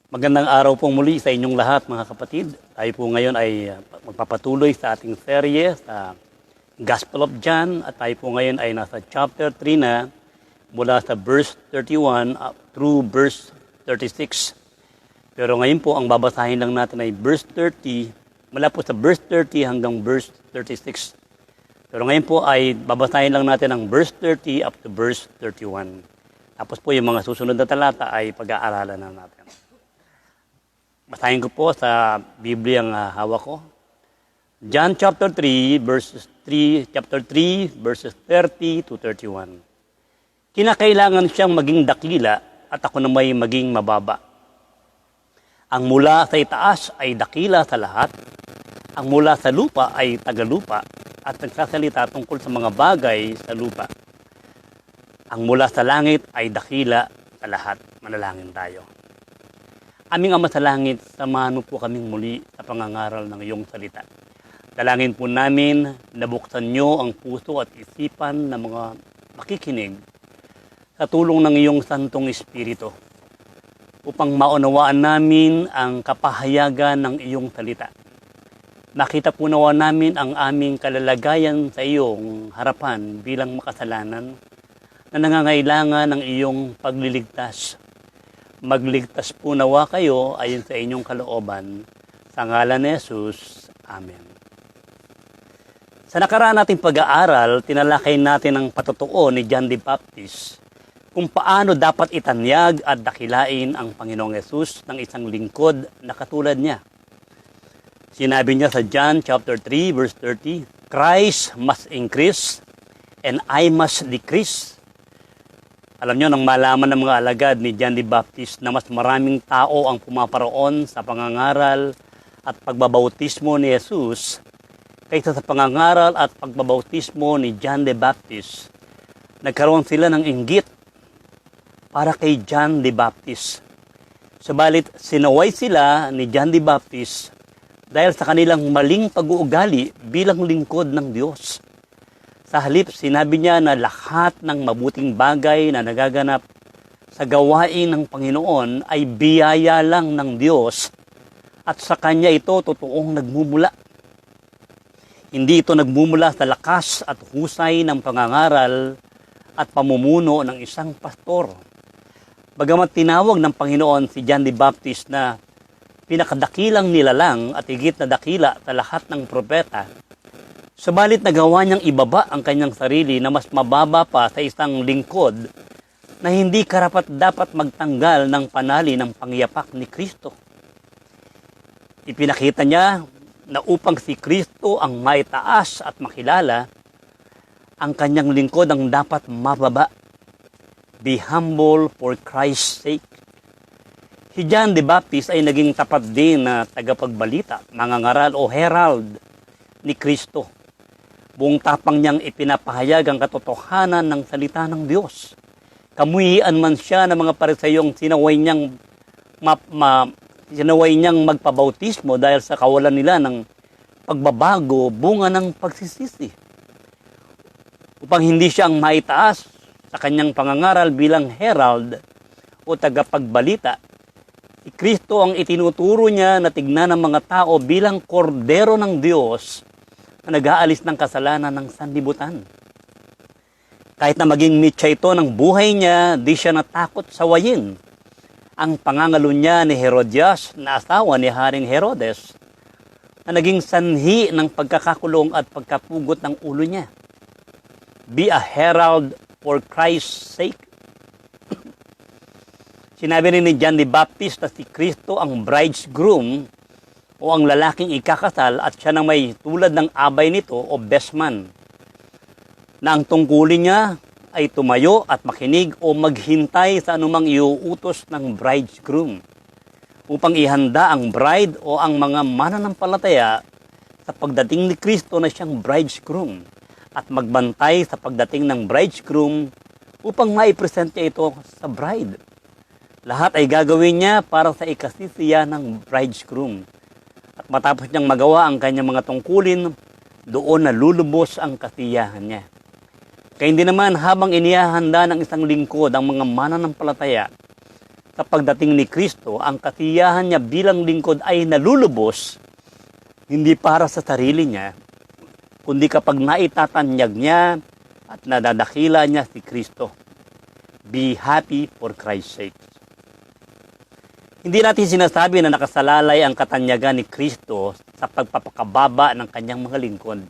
Magandang araw pong muli sa inyong lahat mga kapatid. Tayo po ngayon ay magpapatuloy sa ating serye sa Gospel of John at tayo po ngayon ay nasa chapter 3 na mula sa verse 31 up through verse 36. Pero ngayon po ang babasahin lang natin ay verse 30, mula po sa verse 30 hanggang verse 36. Pero ngayon po ay babasahin lang natin ang verse 30 up to verse 31. Tapos po yung mga susunod na talata ay pag-aaralan na natin. Basahin ko po sa Biblia ang hawak ko. John chapter 3 verses 30 to 31. Kinakailangan siyang maging dakila at ako na may maging mababa. Ang mula sa itaas ay dakila sa lahat. Ang mula sa lupa ay tagalupa at nagsasalita tungkol sa mga bagay sa lupa. Ang mula sa langit ay dakila sa lahat. Manalangin tayo. Aming Ama sa langit, samahan mo po kaming muli sa pangangaral ng iyong salita. Dalangin po namin na buksan niyo ang puso at isipan ng mga makikinig sa tulong ng iyong Santong Espiritu upang maunawaan namin ang kapahayagan ng iyong salita. Makita po nawa namin ang aming kalalagayan sa iyong harapan bilang makasalanan na nangangailangan ng iyong pagliligtas. Magligtas po nawa kayo ayon sa inyong kalooban. Sa ngalan ni Jesus. Amen. Sa nakaraan nating pag-aaral, tinalakay natin ang patotoo ni John the Baptist kung paano dapat itanyag at dakilain ang Panginoong Jesus ng isang lingkod na katulad niya. Sinabi niya sa John chapter 3 verse 30, Christ must increase and I must decrease. Alam niyo, nang malaman ng mga alagad ni John the Baptist na mas maraming tao ang pumaparoon sa pangangaral at pagbabautismo ni Jesus kaysa sa pangangaral at pagbabautismo ni John the Baptist, nagkaroon sila ng inggit para kay John the Baptist. Subalit, sinaway sila ni John the Baptist dahil sa kanilang maling pag-uugali bilang lingkod ng Diyos. Sa halip, sinabi niya na lahat ng mabuting bagay na nagaganap sa gawain ng Panginoon ay biyaya lang ng Diyos at sa Kanya ito totoong nagmumula. Hindi ito nagmumula sa lakas at husay ng pangangaral at pamumuno ng isang pastor. Bagamat tinawag ng Panginoon si John the Baptist na pinakadakilang nilalang at higit na dakila sa lahat ng propeta, subalit nagawa niyang ibaba ang kanyang sarili na mas mababa pa sa isang lingkod na hindi karapat-dapat magtanggal ng panali ng pangyapak ni Kristo. Ipinakita niya na upang si Kristo ang maitaas at makilala, ang kanyang lingkod ang dapat mababa. Be humble for Christ's sake. Si John the Baptist ay naging tapat din na tagapagbalita, mangangaral o herald ni Kristo. Buong tapang niyang ipinapahayag ang katotohanan ng salita ng Diyos. Kamuhian man siya ng mga Parisayong sinaway niyang magpabautismo dahil sa kawalan nila ng pagbabago, bunga ng pagsisisi. Upang hindi siya ang maitaas sa kanyang pangangaral bilang herald o tagapagbalita, si Kristo ang itinuturo niya na tignan ng mga tao bilang kordero ng Diyos na nag-aalis ng kasalanan ng sanlibutan. Kahit na maging mitya ito ng buhay niya, di siya natakot sawayin ang pangangalo niya ni Herodias na asawa ni Haring Herodes na naging sanhi ng pagkakakulong at pagkapugot ng ulo niya. Be a herald for Christ's sake. Sinabi rin ni John the Baptist na si Kristo ang bridegroom o ang lalaking ikakasal at siya nang may tulad ng abay nito o best man, na ang tungkulin niya ay tumayo at makinig o maghintay sa anumang iuutos ng bridegroom upang ihanda ang bride o ang mga mananampalataya sa pagdating ni Kristo na siyang bridegroom at magbantay sa pagdating ng bridegroom upang maipresent niya ito sa bride. Lahat ay gagawin niya para sa ikasisiya ng bridegroom. At matapos niyang magawa ang kanyang mga tungkulin, doon na lulubos ang kasiyahan niya. Kaya hindi naman habang inihahanda ng isang lingkod ang mga mananampalataya sa pagdating ni Kristo, ang kasiyahan niya bilang lingkod ay nalulubos, hindi para sa sarili niya, kundi kapag naitatanyag niya at nadadakila niya si Kristo. Be happy for Christ's sake. Hindi natin sinasabi na nakasalalay ang katanyagan ni Kristo sa pagpapakababa ng kanyang mga lingkod.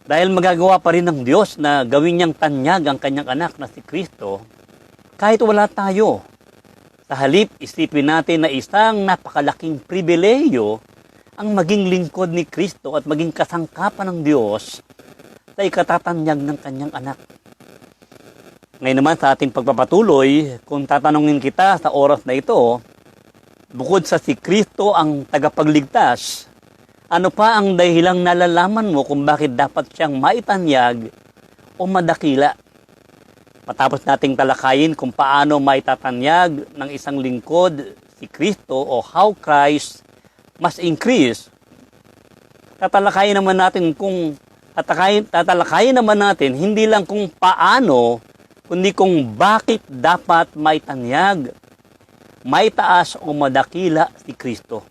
Dahil magagawa pa rin ng Diyos na gawin niyang tanyag ang kanyang anak na si Kristo kahit wala tayo. Sa halip, isipin natin na isang napakalaking pribileyo ang maging lingkod ni Kristo at maging kasangkapan ng Diyos sa ikatatanyag ng kanyang anak. Ngayon naman sa ating pagpapatuloy, kung tatanungin kita sa oras na ito, bukod sa si Kristo ang tagapagligtas, ano pa ang dahilang nalalaman mo kung bakit dapat siyang maitanyag o madakila? Matapos nating talakayin kung paano maitatanyag ng isang lingkod si Kristo o how Christ must increase, tatalakayin naman natin hindi lang kung paano, kundi kung bakit dapat maitanyag, maitaas o madakila si Kristo.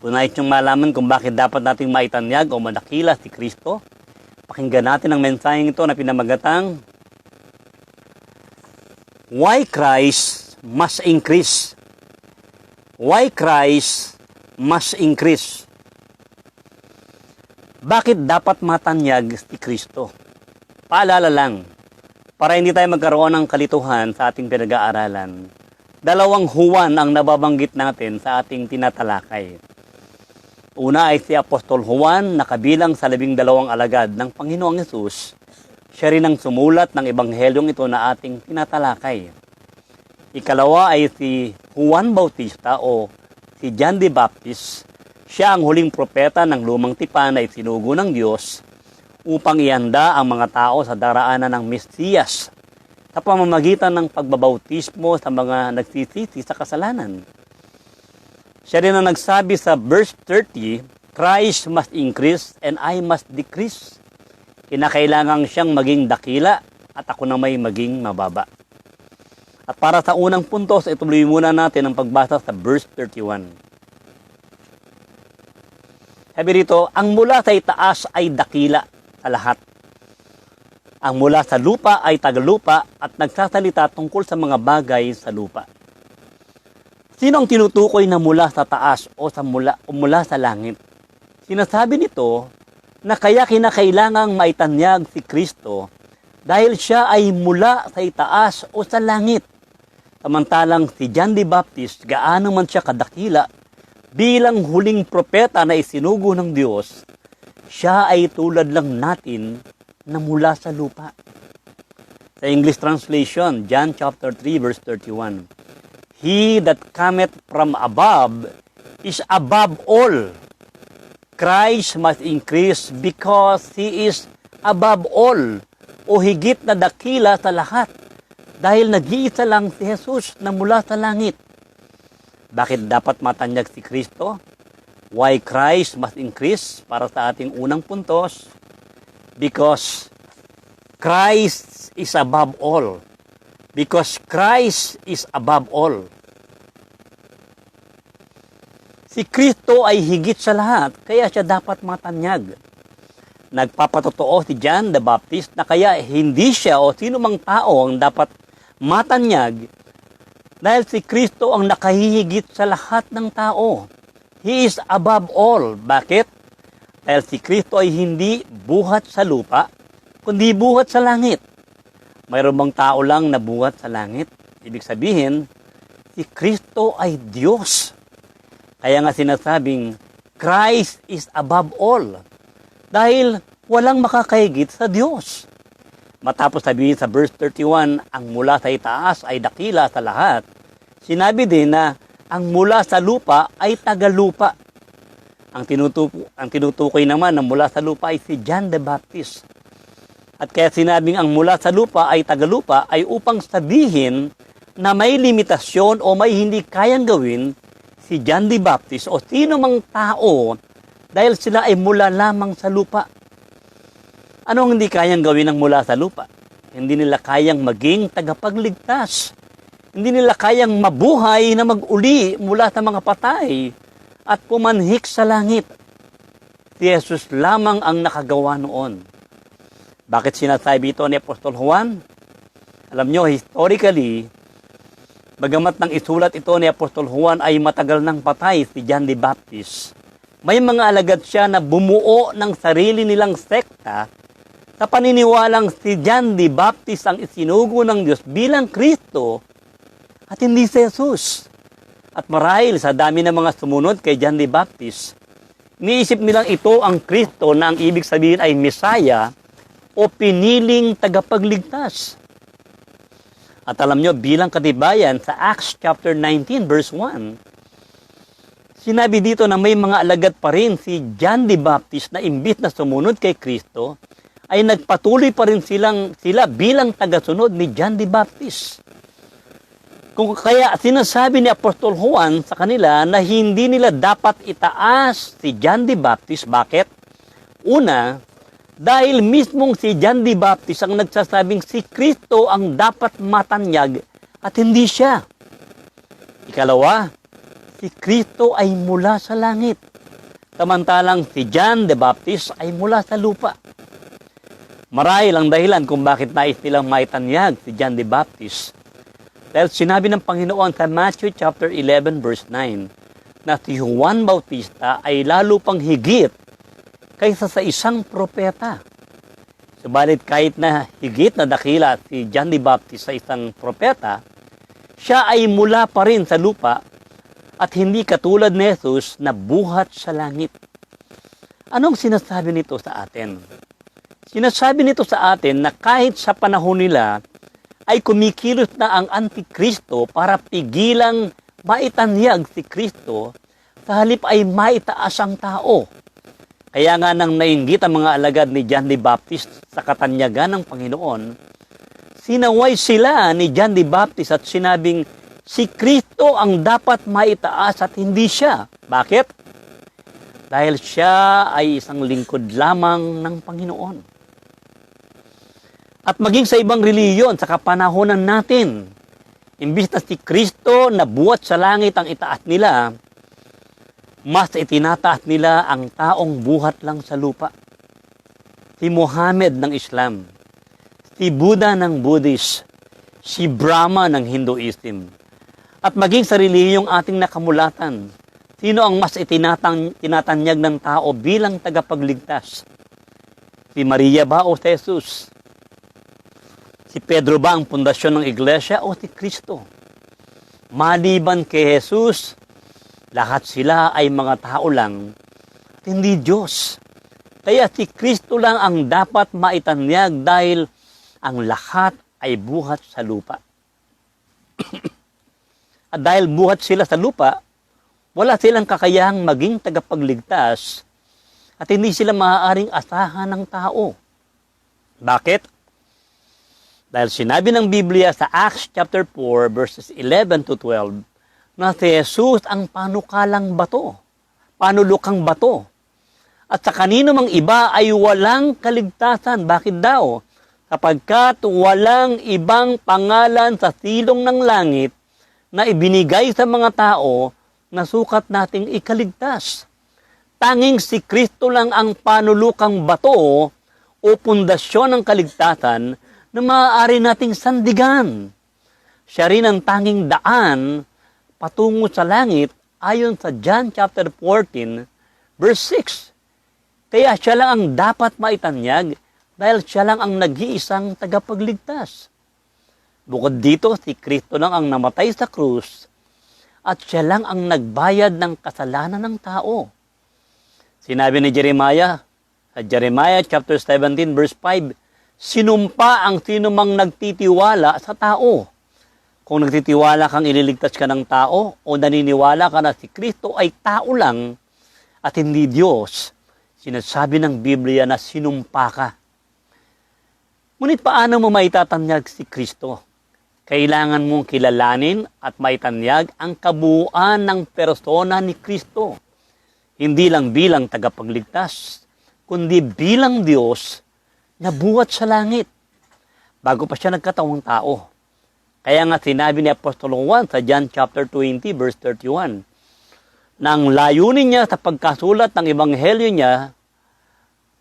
Kung nais niyong malaman kung bakit dapat nating maitanyag o madakila si Kristo, pakinggan natin ang mensaheng ito na pinamagatang Why Christ Must Increase. Why Christ Must Increase. Bakit dapat matanyag si Kristo? Paalala lang, para hindi tayo magkaroon ng kalituhan sa ating pinag-aaralan, 2 Juan ang nababanggit natin sa ating tinatalakay. Una ay si Apostol Juan na kabilang sa 12 alagad ng Panginoong Hesus. Siya rin ang sumulat ng ebanghelyong ito na ating tinatalakay. Ikalawa ay si Juan Bautista o si John the Baptist. Siya ang huling propeta ng lumang tipan na isinugo ng Diyos upang ihanda ang mga tao sa daraanan ng Mesiyas sa pamamagitan ng pagbabautismo sa mga nagsisisi sa kasalanan. Siya rin ang nagsabi sa verse 30, Christ must increase and I must decrease. Kinakailangan siyang maging dakila at ako na may maging mababa. At para sa unang puntos, ituloy muna natin ang pagbasa sa verse 31. Sabi rito, ang mula sa itaas ay dakila sa lahat. Ang mula sa lupa ay tagalupa at nagsasalita tungkol sa mga bagay sa lupa. Sino ang tinutukoy na mula sa taas o mula sa langit? Sinasabi nito na kaya kinakailangang maitanyag si Kristo dahil siya ay mula sa itaas o sa langit. Samantalang si John the Baptist, gaano man siya kadakila, bilang huling propeta na isinugo ng Diyos, siya ay tulad lang natin na mula sa lupa. Sa English translation, John chapter 3 verse 31. He that cometh from above is above all. Christ must increase because He is above all o higit na dakila sa lahat dahil nag-iisa lang si Jesus na mula sa langit. Bakit dapat matanyag si Kristo? Why Christ must increase? Para sa ating unang puntos, because Christ is above all. Because Christ is above all. Si Kristo ay higit sa lahat, kaya siya dapat matanyag. Nagpapatotoo si John the Baptist na kaya hindi siya o sino mang tao ang dapat matanyag dahil si Kristo ang nakahihigit sa lahat ng tao. He is above all. Bakit? Dahil si Kristo ay hindi buhat sa lupa, kundi buhat sa langit. Mayroon bang tao lang na buhat sa langit? Ibig sabihin, si Kristo ay Diyos. Kaya nga sinasabing, Christ is above all. Dahil walang makakahigit sa Diyos. Matapos sabihin sa verse 31, ang mula sa itaas ay dakila sa lahat. Sinabi din na ang mula sa lupa ay tagalupa. Ang tinutukoy naman ng mula sa lupa ay si John the Baptist. At kaya sinabing ang mula sa lupa ay tagalupa ay upang sabihin na may limitasyon o may hindi kayang gawin si John the Baptist o sino mang tao dahil sila ay mula lamang sa lupa. Anong hindi kayang gawin ng mula sa lupa? Hindi nila kayang maging tagapagligtas. Hindi nila kayang mabuhay na mag-uli mula sa mga patay at pumanhik sa langit. Si Jesus lamang ang nakagawa noon. Bakit sinasabi ito ni Apostol Juan? Alam nyo, historically, bagamat nang isulat ito ni Apostol Juan ay matagal nang patay si John the Baptist, may mga alagad siya na bumuo ng sarili nilang sekta sa paniniwalang si John the Baptist ang isinugo ng Diyos bilang Kristo at hindi si Jesus. At marahil sa dami ng mga sumunod kay John the Baptist, niisip nilang ito ang Kristo na ang ibig sabihin ay Messiah o piniling tagapagligtas. At alam nyo, bilang katibayan sa Acts chapter 19 verse 1, sinabi dito na may mga alagad pa rin si John the Baptist na imbis na sumunod kay Kristo, ay nagpatuloy pa rin sila bilang tagasunod ni John the Baptist. Kung kaya sinasabi ni Apostol Juan sa kanila na hindi nila dapat itaas si John the Baptist. Bakit? Una, dahil mismong si John the Baptist ang nagsasabing si Kristo ang dapat matanyag at hindi siya. Ikalawa, si Kristo ay mula sa langit, samantalang si John the Baptist ay mula sa lupa. Marahil ang dahilan kung bakit nais nilang maitanyag si John the Baptist. Dahil sinabi ng Panginoon sa Matthew chapter 11 verse 9 na si Juan Bautista ay lalo pang higit kaysa sa isang propeta. Subalit kahit na higit na dakila si John the Baptist sa isang propeta, siya ay mula pa rin sa lupa at hindi katulad ni Jesus na buhat sa langit. Anong sinasabi nito sa atin? Sinasabi nito sa atin na kahit sa panahon nila ay kumikilos na ang Antikristo para pigilang maitanyag si Kristo, sa halip ay maitaas ang tao. Kaya nga nang nainggit ang mga alagad ni John the Baptist sa katanyagan ng Panginoon, sinaway sila ni John the Baptist at sinabing si Kristo ang dapat maitaas at hindi siya. Bakit? Dahil siya ay isang lingkod lamang ng Panginoon. At maging sa ibang reliyon sa kapanahonan natin, imbis na si Kristo na buhat sa langit ang itaas nila, mas itinataas nila ang taong buhat lang sa lupa. Si Muhammad ng Islam, si Buddha ng Buddhist, si Brahma ng Hinduism, at maging sa reliyong ating nakamulatan, sino ang mas tinatanyag ng tao bilang tagapagligtas? Si Maria ba o si Jesus? Si Pedro ba ang pundasyon ng iglesia o si Kristo? Maliban kay Jesus, lahat sila ay mga tao lang at hindi Diyos. Kaya si Kristo lang ang dapat maitanyag dahil ang lahat ay buhat sa lupa. At dahil buhat sila sa lupa, wala silang kakayahang maging tagapagligtas at hindi sila maaaring asahan ng tao. Bakit? Dahil sinabi ng Biblia sa Acts chapter 4 verses 11 to 12 na si Jesus ang panukalang bato, panulukang bato. At sa kanino mang iba ay walang kaligtasan. Bakit daw? Sapagkat walang ibang pangalan sa silong ng langit na ibinigay sa mga tao na sukat nating ikaligtas. Tanging si Kristo lang ang panulukang bato o pundasyon ng kaligtasan na maaari nating sandigan. Siya rin ang tanging daan patungo sa langit ayon sa John chapter 14 verse 6. Kaya siya lang ang dapat maitanyag dahil siya lang ang nag-iisang tagapagligtas. Bukod dito, si Kristo lang ang namatay sa krus at siya lang ang nagbayad ng kasalanan ng tao. Sinabi ni Jeremiah sa Jeremiah chapter 17 verse 5, sinumpa ang sinumang nagtitiwala sa tao. Kung nagtitiwala kang ililigtas ka ng tao o naniniwala ka na si Kristo ay tao lang at hindi Diyos, sinasabi ng Biblia na sinumpa ka. Ngunit paano mo maitatanyag si Kristo? Kailangan mong kilalanin at maitanyag ang kabuuan ng persona ni Kristo. Hindi lang bilang tagapagligtas, kundi bilang Diyos na buhat sa langit. Bago pa siya nagkatawang tao, Kaya nga sinabi ni Apostol Juan sa John chapter 20 verse 31, na ang layunin niya sa pagkasulat ng ebanghelyo niya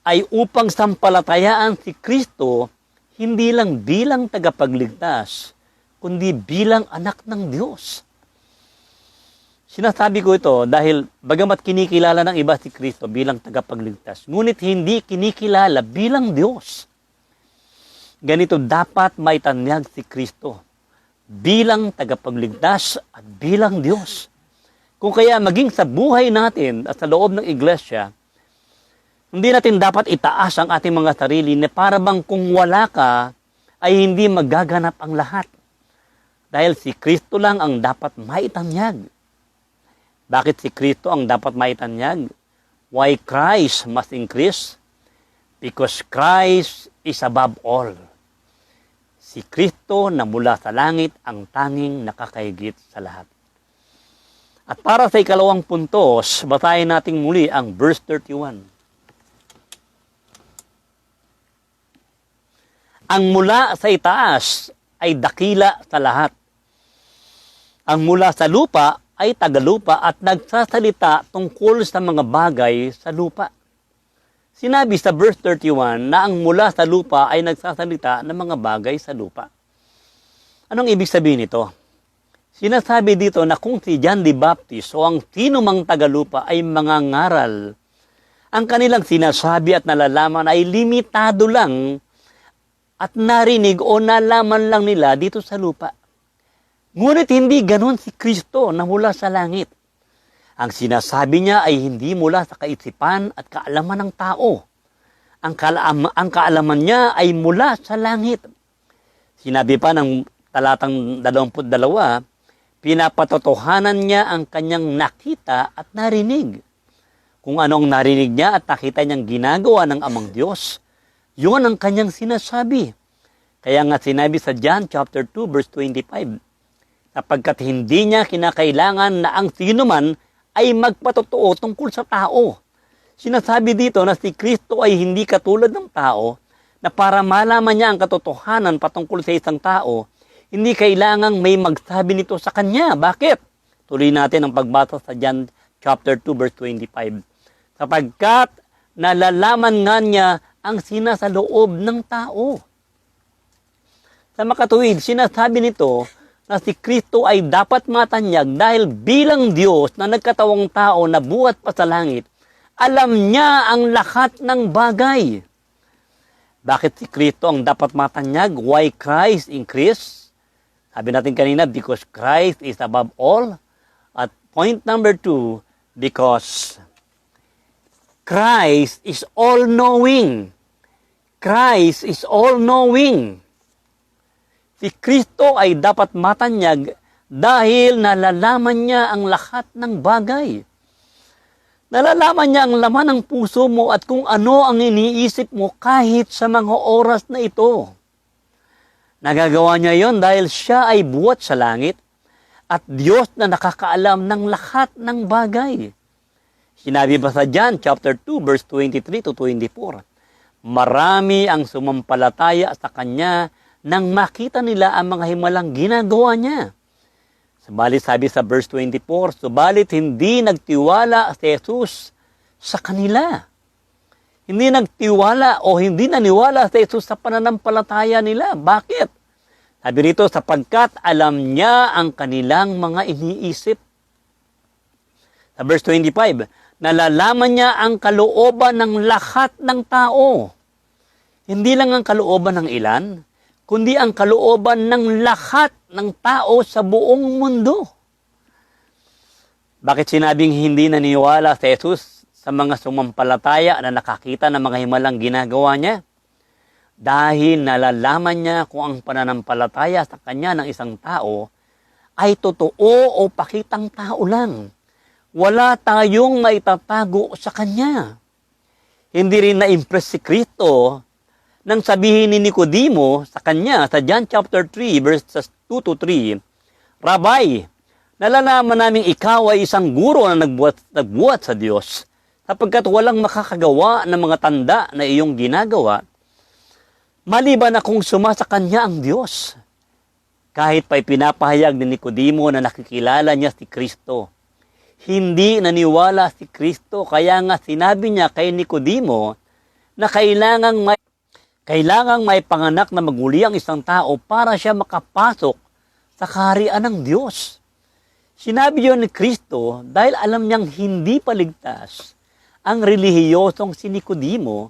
ay upang sampalatayaan si Kristo hindi lang bilang tagapagligtas, kundi bilang anak ng Diyos. Sinasabi ko ito dahil bagamat kinikilala ng iba si Kristo bilang tagapagligtas, ngunit hindi kinikilala bilang Diyos. Ganito dapat maitanyag si Kristo bilang tagapagligtas at bilang Diyos. Kung kaya maging sa buhay natin at sa loob ng iglesia, hindi natin dapat itaas ang ating mga sarili na para bang kung wala ka ay hindi magaganap ang lahat. Dahil si Kristo lang ang dapat maitanyag. Bakit si Kristo ang dapat maitanyag? Why Christ must increase? Because Christ is above all. Si Kristo na mula sa langit ang tanging nakakaigit sa lahat. At para sa ikalawang puntos, basahin natin muli ang verse 31. Ang mula sa itaas ay dakila sa lahat. Ang mula sa lupa ay tagalupa at nagsasalita tungkol sa mga bagay sa lupa. Sinabi sa verse 31 na ang mula sa lupa ay nagsasalita ng mga bagay sa lupa. Anong ibig sabihin nito? Sinasabi dito na kung si John the Baptist o ang sino mang tagalupa ay mangangaral, ang kanilang sinasabi at nalalaman ay limitado lang at narinig o nalaman lang nila dito sa lupa. Ngunit hindi ganon si Kristo na mula sa langit. Ang sinasabi niya ay hindi mula sa kaisipan at kaalaman ng tao. Ang kaalaman niya ay mula sa langit. Sinabi pa ng talatang 22, pinapatotohanan niya ang kanyang nakita at narinig. Kung anong narinig niya at nakita niyang ginagawa ng Amang Diyos, yun ang kanyang sinasabi. Kaya nga sinabi sa John chapter 2 verse 25, sapagkat hindi niya kinakailangan na ang sino man ay magpatotoo tungkol sa tao. Sinasabi dito na si Kristo ay hindi katulad ng tao na para malaman niya ang katotohanan patungkol sa isang tao, hindi kailangang may magsabi nito sa kanya. Bakit? Tuloy natin ang pagbasa sa John chapter 2 verse 25. Sapagkat nalalaman nga niya ang sinasa loob ng tao. Sa makatuwid, sinasabi nito na si Kristo ay dapat matanyag dahil bilang Diyos na nagkatawang tao na buhat pa sa langit, alam niya ang lahat ng bagay. Bakit si Kristo ang dapat matanyag? Why Christ increase? Sabi natin kanina, because Christ is above all. At point number 2, because Christ is all-knowing. Christ is all-knowing. Si Kristo ay dapat matanyag dahil nalalaman niya ang lahat ng bagay. Nalalaman niya ang laman ng puso mo at kung ano ang iniisip mo kahit sa mga oras na ito. Nagagawa niya yon dahil siya ay buhat sa langit at Diyos na nakakaalam ng lahat ng bagay. Sinabi ba sa John chapter 2 verse 23 to 24, marami ang sumampalataya sa Kanya nang makita nila ang mga himalang ginagawa niya. Subalit sabi sa verse 24, subalit hindi nagtiwala si Jesus sa kanila. Hindi nagtiwala o hindi naniwala si Jesus sa pananampalataya nila. Bakit? Sabi rito, sapagkat alam niya ang kanilang mga iniisip. Sa verse 25, nalalaman niya ang kalooban ng lahat ng tao. Hindi lang ang kalooban ng ilan, kundi ang kalooban ng lahat ng tao sa buong mundo. Bakit sinabing hindi naniwala si Jesus sa mga sumampalataya na nakakita ng mga himalang ginagawa niya? Dahil nalalaman niya kung ang pananampalataya sa kanya ng isang tao ay totoo o pakitang tao lang. Wala tayong maitatago sa kanya. Hindi rin na-impress si Kristo nang sabihin ni Nicodemo sa kanya sa John chapter 3 verses 2 to 3, Rabbi, nalalaman namin ikaw ay isang guro na nagbuhat sa Diyos sapagkat walang makakagawa ng mga tanda na iyong ginagawa maliban na kung suma sa kanya ang Diyos. Kahit pa'y pinapahayag ni Nicodemo na nakikilala niya si Kristo. Hindi naniwala si Kristo, kaya nga sinabi niya kay Nicodemo na kailangang may panganak na maguli ang isang tao para siya makapasok sa kaharian ng Diyos. Sinabi yun ni Kristo dahil alam niyang hindi paligtas ang relihiyosong si Nicodemo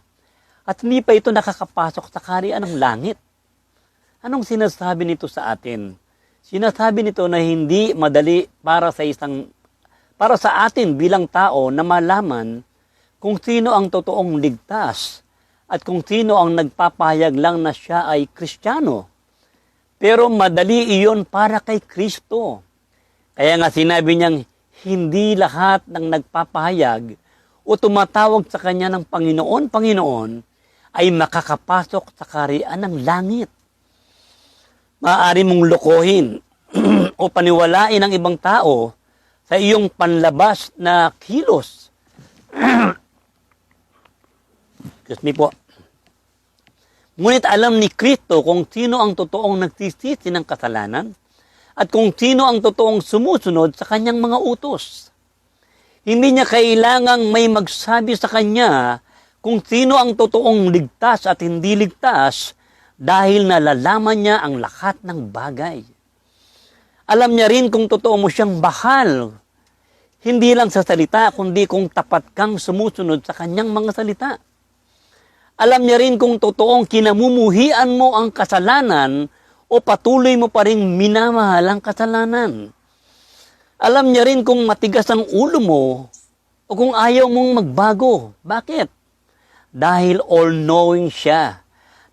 at hindi pa ito nakakapasok sa kaharian ng langit. Anong sinasabi nito sa atin? Sinasabi nito na hindi madali para sa atin bilang tao na malaman kung sino ang totoong ligtas at kung sino ang nagpapahayag lang na siya ay Kristiyano. Pero madali iyon para kay Kristo. Kaya nga sinabi niyang hindi lahat ng nagpapahayag o tumatawag sa kanya ng Panginoon, Panginoon ay makakapasok sa kaharian ng langit. Maaari mong lokohin o paniwalain ang ibang tao sa iyong panlabas na kilos. Excuse me po. Ngunit alam ni Kristo kung sino ang totoong nagsisisi ng kasalanan at kung sino ang totoong sumusunod sa kanyang mga utos. Hindi niya kailangang may magsabi sa kanya kung sino ang totoong ligtas at hindi ligtas dahil nalalaman niya ang lahat ng bagay. Alam niya rin kung totoo mo siyang bahal. Hindi lang sa salita, kundi kung tapat kang sumusunod sa kanyang mga salita. Alam niya rin kung totoong kinamumuhian mo ang kasalanan o patuloy mo pa rin minamahal ang kasalanan. Alam niya rin kung matigas ang ulo mo o kung ayaw mong magbago. Bakit? Dahil all-knowing siya.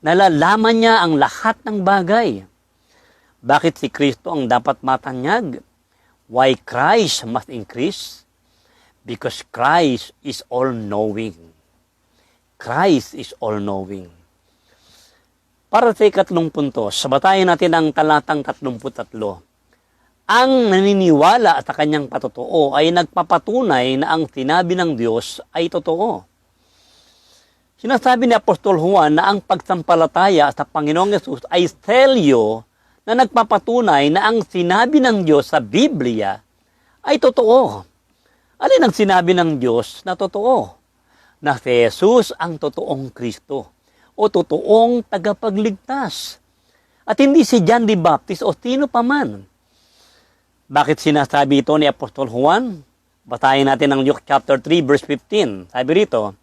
Nalalaman niya ang lahat ng bagay. Bakit si Kristo ang dapat matanyag? Why Christ must increase? Because Christ is all-knowing. Christ is all-knowing. Para sa ikatlong punto, sabatayin natin ang talatang 33. Ang naniniwala sa kanyang patotoo ay nagpapatunay na ang sinabi ng Diyos ay totoo. Sinasabi ni Apostol Juan na ang pagsampalataya sa Panginoong Yesus ay selyo na nagpapatunay na ang sinabi ng Diyos sa Biblia ay totoo. Alin ang sinabi ng Diyos na totoo? Na si Jesus ang totoong Kristo o totoong tagapagligtas. At hindi si John the Baptist o sino pa man. Bakit sinasabi ito ni Apostol Juan? Basahin natin ang Luke chapter 3 verse 15. Sabi rito,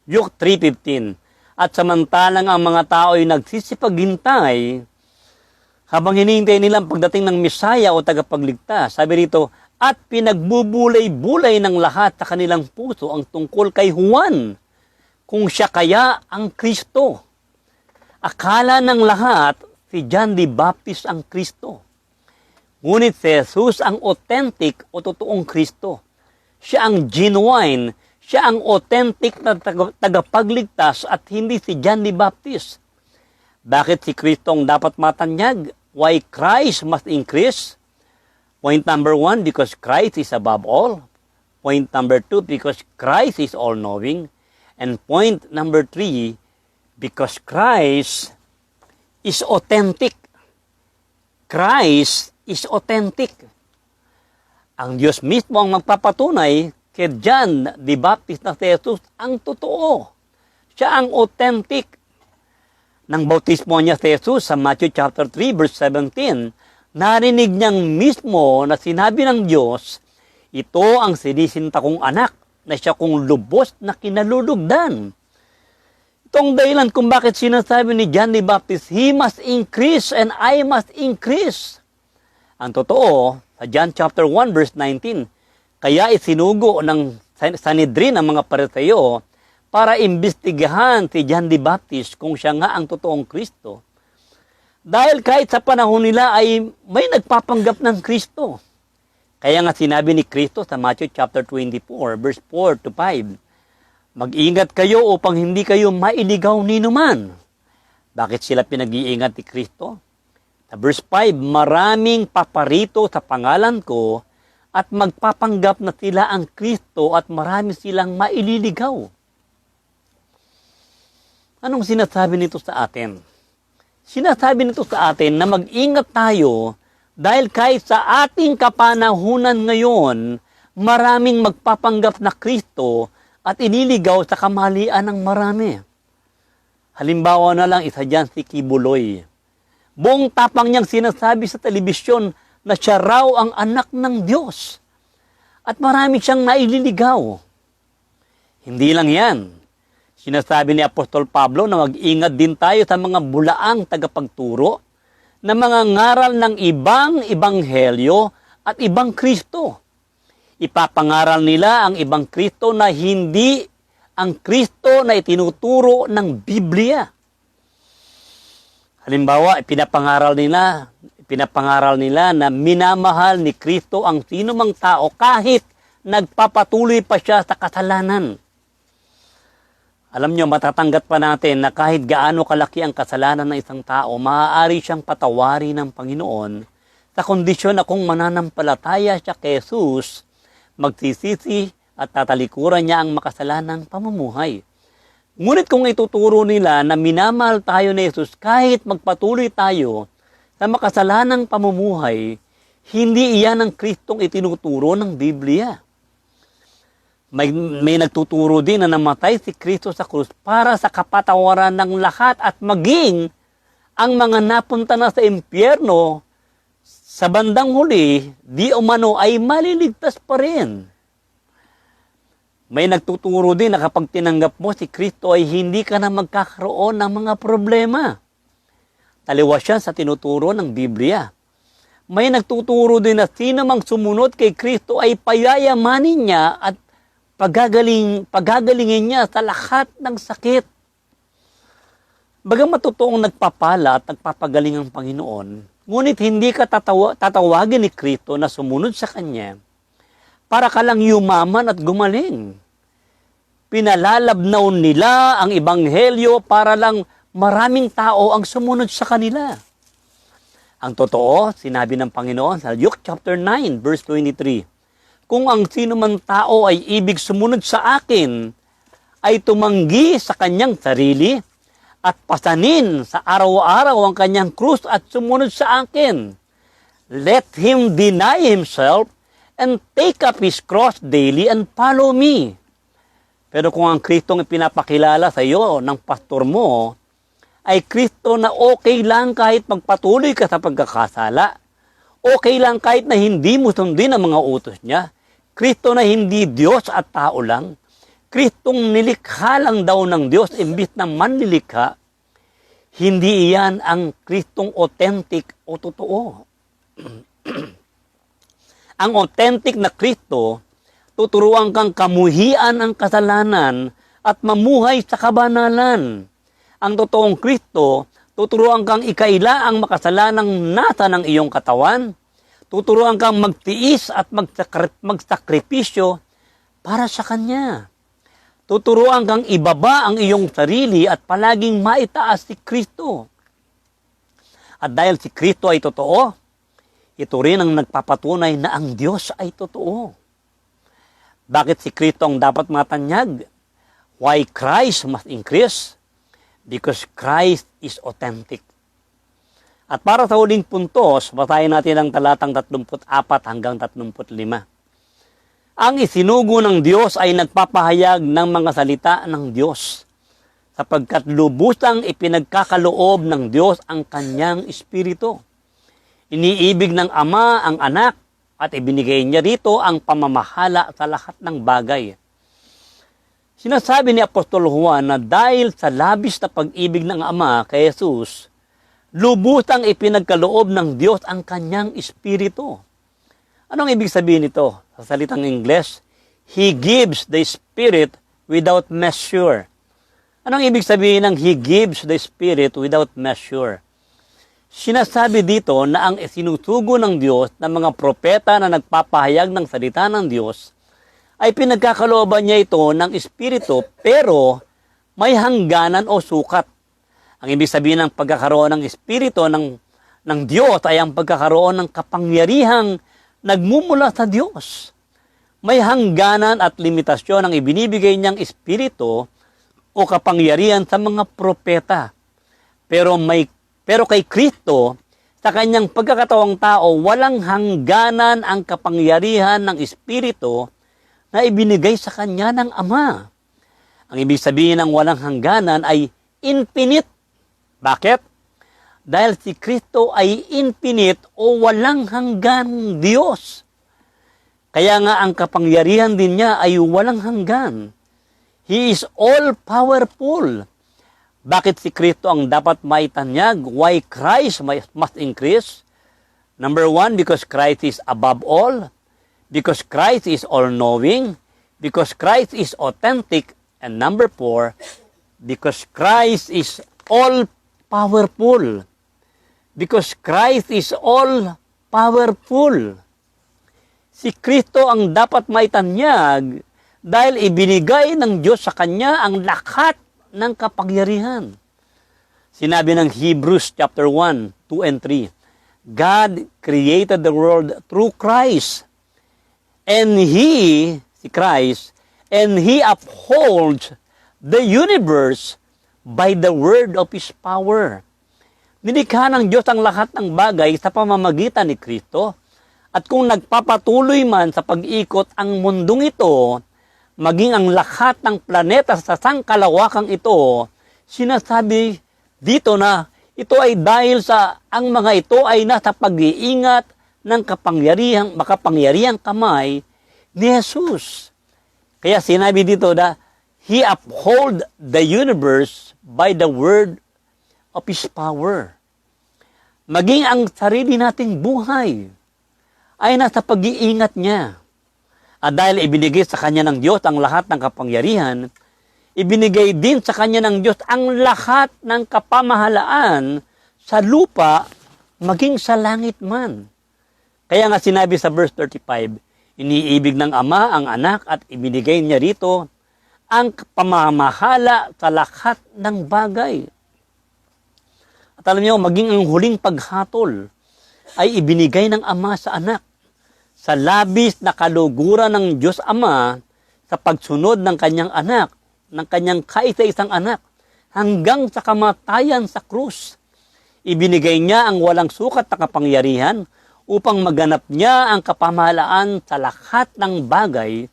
Luke 3:15. At samantalang ang mga tao ay nagsisipaghintay habang hinihintay nilang pagdating ng Mesaya o tagapagligtas. Sabi rito, at pinagbubulay-bulay ng lahat sa kanilang puso ang tungkol kay Juan, kung siya kaya ang Kristo. Akala ng lahat si John the Baptist ang Kristo. Ngunit si Jesus ang authentic o totoong Kristo. Siya ang genuine, siya ang authentic na tagapagligtas at hindi si John the Baptist. Bakit si Kristo ang dapat matanyag? Why Christ must increase? Point number 1, because Christ is above all. Point number 2, because Christ is all-knowing. And point number 3, because Christ is authentic. Christ is authentic. Ang Diyos mismo ang magpapatunay kay John the Baptist na si Jesus ang totoo. Siya ang authentic. Nang bautismo niya si Jesus sa Matthew chapter 3 verse 17, narinig niyang mismo na sinabi ng Diyos, ito ang sinisinta kong anak na siya kong lubos na kinalulugdan. Itong dahilan kung bakit sinasabi ni John the Baptist, he must increase and I must increase. Ang totoo, sa John chapter 1 verse 19, kaya isinugo ng Sanhedrin ang mga Pariseo para imbestigahan si John the Baptist kung siya nga ang totoong Kristo. Dahil kahit sa panahon nila ay may nagpapanggap ng Kristo. Kaya nga sinabi ni Kristo sa Matthew chapter 24 verse 4 to 5, mag-ingat kayo upang hindi kayo mailigaw ni numan. Bakit sila pinag-iingat ni Kristo? Sa verse 5, maraming paparito sa pangalan ko at magpapanggap na sila ang Kristo at marami silang maililigaw. Anong sinasabi nito sa atin? Sinasabi nito sa atin na mag-ingat tayo dahil kahit sa ating kapanahunan ngayon, maraming magpapanggap na Kristo at iniligaw sa kamalian ng marami. Halimbawa na lang, isa dyan si Kibuloy. Buong tapang niyang sinasabi sa telebisyon na siya raw ang anak ng Diyos. At marami siyang naililigaw. Hindi lang yan. Sinasabi ni Apostol Pablo na mag-ingat din tayo sa mga bulaang tagapagturo na mga ngaral ng ibang ebanghelyo at ibang Kristo. Ipapangaral nila ang ibang Kristo na hindi ang Kristo na itinuturo ng Biblia. Halimbawa, pinapangaral nila na minamahal ni Kristo ang sino mang tao kahit nagpapatuloy pa siya sa kasalanan. Alam nyo, matatanggap pa natin na kahit gaano kalaki ang kasalanan ng isang tao, maaari siyang patawarin ng Panginoon sa kondisyon na kung mananampalataya siya kay Jesus, magsisisi at tatalikuran niya ang makasalanang pamumuhay. Ngunit kung ituturo nila na minamahal tayo ni Jesus kahit magpatuloy tayo sa makasalanang pamumuhay, hindi iyan ang Kristong itinuturo ng Biblia. May nagtuturo din na namatay si Kristo sa krus para sa kapatawaran ng lahat at maging ang mga napunta na sa impyerno sa bandang huli, di umano ay maliligtas pa rin. May nagtuturo din na kapag tinanggap mo si Kristo ay hindi ka na magkakaroon ng mga problema. Taliwas yan sa tinuturo ng Biblia. May nagtuturo din na sino mang sumunod kay Kristo ay payayamanin niya at pagagalingin niya sa lahat ng sakit. Bagamat totoong nagpapala at nagpapagaling ang Panginoon, ngunit hindi ka tatawagin ni Kristo na sumunod sa Kanya para ka lang yumaman at gumaling. Pinalalabnaw nila ang ebanghelyo para lang maraming tao ang sumunod sa kanila. Ang totoo, sinabi ng Panginoon sa Luke chapter 9, verse 23, kung ang sino man tao ay ibig sumunod sa akin, ay tumanggi sa kanyang sarili at pasanin sa araw-araw ang kanyang krus at sumunod sa akin. Let him deny himself and take up his cross daily and follow me. Pero kung ang Kristong ipinapakilala sa iyo ng pastor mo ay Kristo na okay lang kahit magpatuloy ka sa pagkakasala, okay lang kahit na hindi mo sundin ang mga utos niya, Kristo na hindi Diyos at tao lang, Kristong nilikha lang daw ng Diyos imbis na manlilikha, hindi iyan ang Kristong authentic o totoo. Ang authentic na Kristo, tuturuan kang kamuhian ang kasalanan at mamuhay sa kabanalan. Ang totoong Kristo, tuturuan kang ikaila ang makasalanang nasa ng iyong katawan. Tuturuan kang magtiis at magsakripisyo para sa Kanya. Tuturuan kang ibaba ang iyong sarili at palaging maitaas si Kristo. At dahil si Kristo ay totoo, ito rin ang nagpapatunay na ang Diyos ay totoo. Bakit si Kristo ang dapat matanyag? Why Christ must increase? Because Christ is authentic. At para sa huling puntos, basahin natin ang talatang 34 hanggang 35. Ang isinugo ng Diyos ay nagpapahayag ng mga salita ng Diyos, sapagkat lubusang ipinagkakaloob ng Diyos ang Kanyang Espiritu. Iniibig ng Ama ang Anak, at ibinigay niya rito ang pamamahala sa lahat ng bagay. Sinasabi ni Apostol Juan na dahil sa labis na pag-ibig ng Ama kay Jesus, lubusang ipinagkaloob ng Diyos ang Kanyang Espiritu. Anong ibig sabihin nito? Sa salitang Ingles, He gives the Spirit without measure. Anong ibig sabihin ng He gives the Spirit without measure? Sinasabi dito na ang isinusugo ng Diyos ng mga propeta na nagpapahayag ng salita ng Diyos ay pinagkakalooban niya ito ng Espiritu pero may hangganan o sukat. Ang ibig sabihin ng pagkakaroon ng Espiritu ng Diyos ay ang pagkakaroon ng kapangyarihang nagmumula sa Diyos. May hangganan at limitasyon ang ibinibigay niyang Espiritu o kapangyarihan sa mga propeta. Pero may Pero kay Kristo, sa kanyang pagkakatawang tao, walang hangganan ang kapangyarihan ng Espiritu na ibinigay sa kanya ng Ama. Ang ibig sabihin ng walang hangganan ay infinite. Bakit? Dahil si Kristo ay infinite o walang hanggan Diyos. Kaya nga ang kapangyarihan din niya ay walang hanggan. He is all-powerful. Bakit si Kristo ang dapat maitanyag? Why Christ must increase? Number one, because Christ is above all. Because Christ is all-knowing. Because Christ is authentic. And number four, because Christ is all-powerful. Because Christ is all-powerful. Si Kristo ang dapat maitanyag dahil ibinigay ng Diyos sa Kanya ang lahat ng kapangyarihan. Sinabi ng Hebrews chapter 1, 2 and 3, God created the world through Christ. And He, si Christ, and He upholds the universe by the word of His power. Nilikha ng Diyos ang lahat ng bagay sa pamamagitan ni Kristo. At kung nagpapatuloy man sa pag-ikot ang mundong ito, maging ang lahat ng planeta sa sangkalawakang ito, sinasabi dito na ito ay dahil sa ang mga ito ay nasa pag-iingat ng makapangyarihang kamay ni Jesus. Kaya sinabi dito na He uphold the universe by the word of His power. Maging ang sarili nating buhay ay nasa pag-iingat niya. At dahil ibinigay sa kanya ng Diyos ang lahat ng kapangyarihan, ibinigay din sa kanya ng Diyos ang lahat ng kapamahalaan sa lupa, maging sa langit man. Kaya nga sinabi sa verse 35, iniibig ng Ama ang anak at ibinigay niya rito ang pamamahala sa lahat ng bagay. At alam niyo, maging ang huling paghatol ay ibinigay ng Ama sa anak sa labis na kaluguran ng Diyos Ama sa pagsunod ng kanyang anak, ng kanyang kaisa-isang anak, hanggang sa kamatayan sa krus. Ibinigay niya ang walang sukat na kapangyarihan upang maganap niya ang kapamahalaan sa lahat ng bagay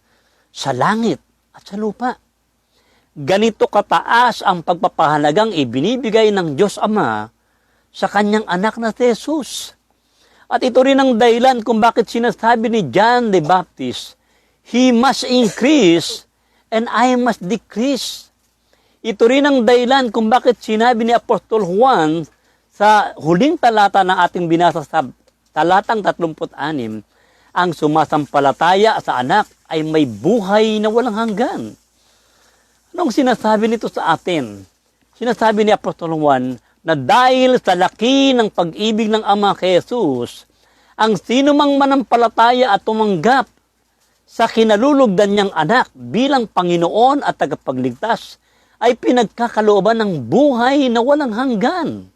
sa langit at sa lupa. Ganito kataas ang pagpapahalagang ibinibigay ng Diyos Ama sa kanyang anak na si Jesus. At ito rin ang dahilan kung bakit sinasabi ni John the Baptist, He must increase and I must decrease. Ito rin ang dahilan kung bakit sinabi ni Apostol Juan sa huling talata ng ating binasa sa talatang 36, ang sumasampalataya sa anak ay may buhay na walang hanggan. Anong sinasabi nito sa atin? Sinasabi ni Apostol Juan na dahil sa laki ng pag-ibig ng Ama kay Jesus, ang sino mang manampalataya at tumanggap sa kinalulugdan niyang anak bilang Panginoon at tagapagligtas ay pinagkakalooban ng buhay na walang hanggan.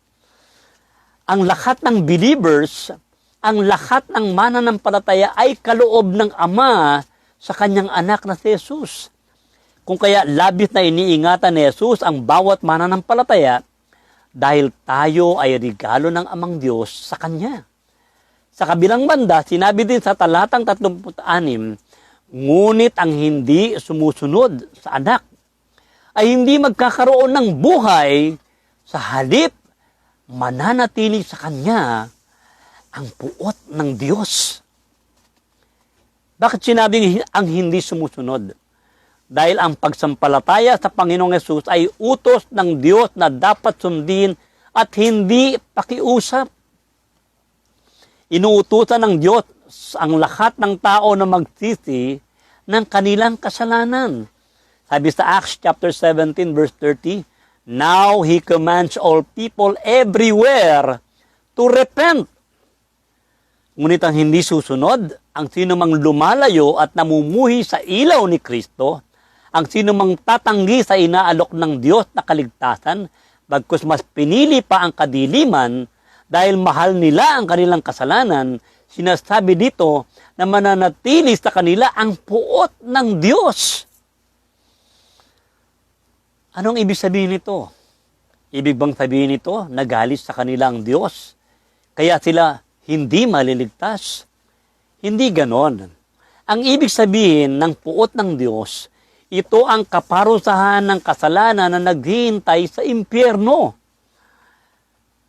Ang lahat ng believers, ang lahat ng mananampalataya ay kaloob ng Ama sa kanyang anak na si Jesus. Kung kaya labis na iniingatan ni Jesus ang bawat mananampalataya, dahil tayo ay regalo ng Amang Diyos sa Kanya. Sa kabilang banda, sinabi din sa talatang 36, ngunit ang hindi sumusunod sa anak ay hindi magkakaroon ng buhay, sa halip mananatili sa Kanya ang puot ng Diyos. Bakit sinabing ang hindi sumusunod? Dahil ang pagsampalataya sa Panginoong Yesus ay utos ng Diyos na dapat sundin at hindi pakiusap. Inuutusan ng Diyos ang lahat ng tao na magsisi ng kanilang kasalanan. Sabi sa Acts chapter 17 verse 30, now He commands all people everywhere to repent. Ngunit ang hindi susunod, ang sino mang lumalayo at namumuhi sa ilaw ni Kristo, ang sino mang tatanggi sa inaalok ng Diyos na kaligtasan, bagkus mas pinili pa ang kadiliman dahil mahal nila ang kanilang kasalanan, sinasabi dito na mananatili sa kanila ang puot ng Diyos. Anong ibig sabihin nito? Ibig bang sabihin nito, nagalit sa kanilang Diyos? Kaya sila hindi maliligtas? Hindi ganon. Ang ibig sabihin ng puot ng Diyos, ito ang kaparusahan ng kasalanan na naghihintay sa impyerno.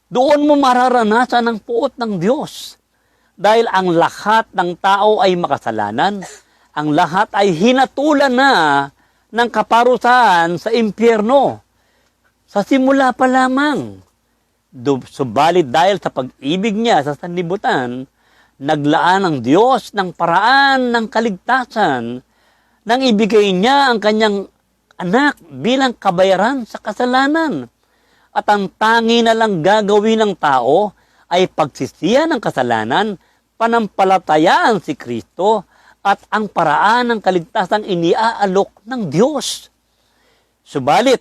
Doon mo mararanasan ang puot ng Diyos. Dahil ang lahat ng tao ay makasalanan, ang lahat ay hinatulan na ng kaparusahan sa impyerno. Sa simula pa lamang. Subalit dahil sa pag-ibig niya sa sanlibutan, naglaan ang Diyos ng paraan ng kaligtasan nang ibigay niya ang kanyang anak bilang kabayaran sa kasalanan. At ang tangi na lang gagawin ng tao ay pagsisihan ng kasalanan, panampalatayaan si Kristo at ang paraan ng kaligtasang iniaalok ng Diyos. Subalit,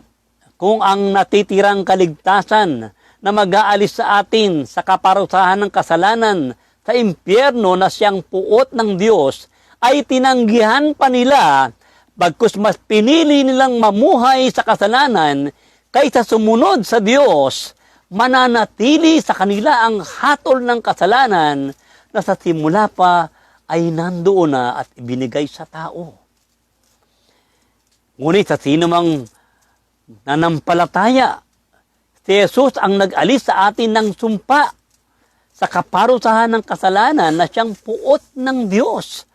kung ang natitirang kaligtasan na mag-aalis sa atin sa kaparusahan ng kasalanan sa impyerno na siyang puot ng Diyos ay tinanggihan pa nila, bagkus mas pinili nilang mamuhay sa kasalanan kaysa sumunod sa Diyos, mananatili sa kanila ang hatol ng kasalanan na sa simula pa ay nandoon na at ibinigay sa tao. Ngunit sa sino mang nanampalataya, si Jesus ang nag-alis sa atin ng sumpa sa kaparusahan ng kasalanan na siyang puot ng Diyos.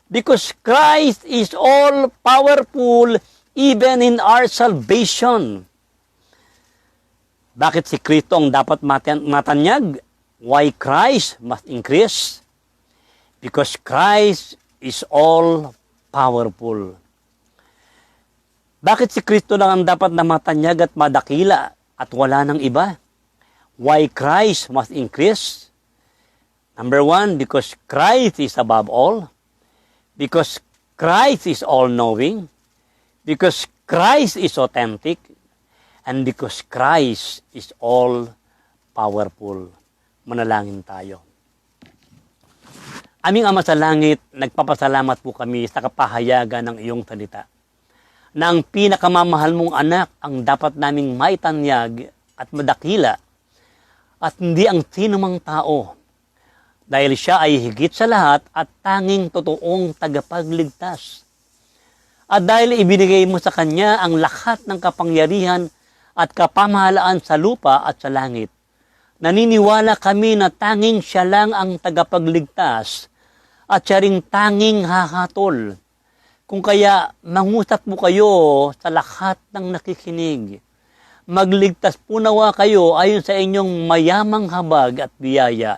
Because Christ is all powerful even in our salvation. Bakit si Kristo ang dapat matanyag? Why Christ must increase? Because Christ is all powerful. Bakit si Kristo lang ang dapat na matanyag at madakila at wala ng iba? Why Christ must increase? Number one, because Christ is above all. Because Christ is all-knowing. Because Christ is authentic. And because Christ is all-powerful. Manalangin tayo. Aming Ama sa Langit, nagpapasalamat po kami sa kapahayagan ng iyong salita. Na ang pinakamamahal mong anak ang dapat naming maitanyag at madakila at hindi ang sinumang tao. Dahil siya ay higit sa lahat at tanging totoong tagapagligtas. At dahil ibinigay mo sa kanya ang lahat ng kapangyarihan at kapamahalaan sa lupa at sa langit, naniniwala kami na tanging siya lang ang tagapagligtas at siya ring tanging hahatol. Kung kaya mangusap mo kayo sa lahat ng nakikinig, magligtas po nawa kayo ayon sa inyong mayamang habag at biyaya,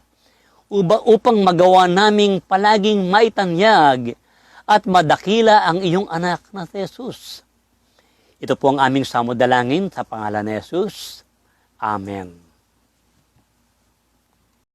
upang magawa naming palaging maitanyag at madakila ang iyong anak na si Jesus. Ito po ang aming samudalangin sa pangalan ni Jesus. Amen.